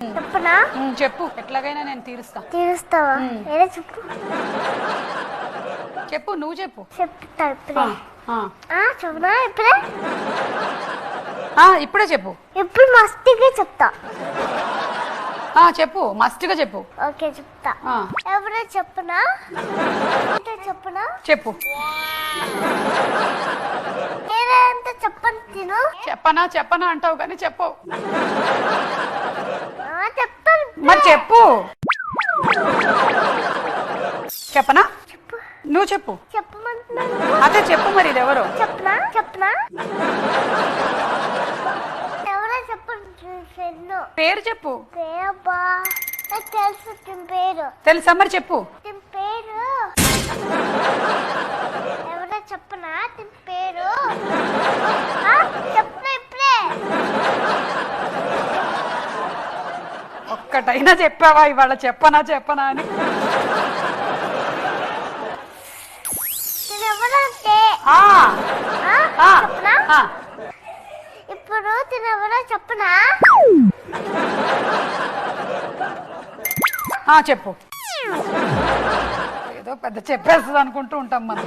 చెప్పనా? చెప్పు, ఎట్లాగైనా నేను తీరుస్తావా? ఏదో చెప్పు. చెప్పు, నువ్వు చెప్పు. చెప్తా ఇప్పుడే. చెప్పనా? ఇప్పుడే ఇప్పుడే చెప్పు. ఇప్పుడు మస్తుగా చెప్తా. చెప్పు, మస్తుగా చెప్పు. ఓకే చెప్తా. ఎవరో చెప్పనా? చెప్పనా? చెప్పు. నేనంతా చెప్పను తిను. చెప్పనా అంటావు కానీ చెప్పవు. చెప్తాను మరి చెప్పు. చెప్పనా? నువ్వు చెప్పు. చెప్పమంటున్నాను. అదే చెప్పు, మరి ఇది ఎవరు? చెప్పనా? ఎవరో చెప్పు. పేరు చెప్పు. పేరబ్బా నాకు తెలుసు. పేరు తెలుసా? మరి చెప్పు. పేరు ఎవరో చెప్పనా? పేరు చెప్పనా? ఇప్పుడే ఒక్కటైనా చెప్పావా ఇవాళ? చెప్పనా అని. తినెవరంటే చెప్పనా? ఇప్పుడు తినెవరో చెప్పనా? చెప్పు. ఏదో పెద్ద చెప్పేస్తుంది అనుకుంటూ ఉంటాం మనం.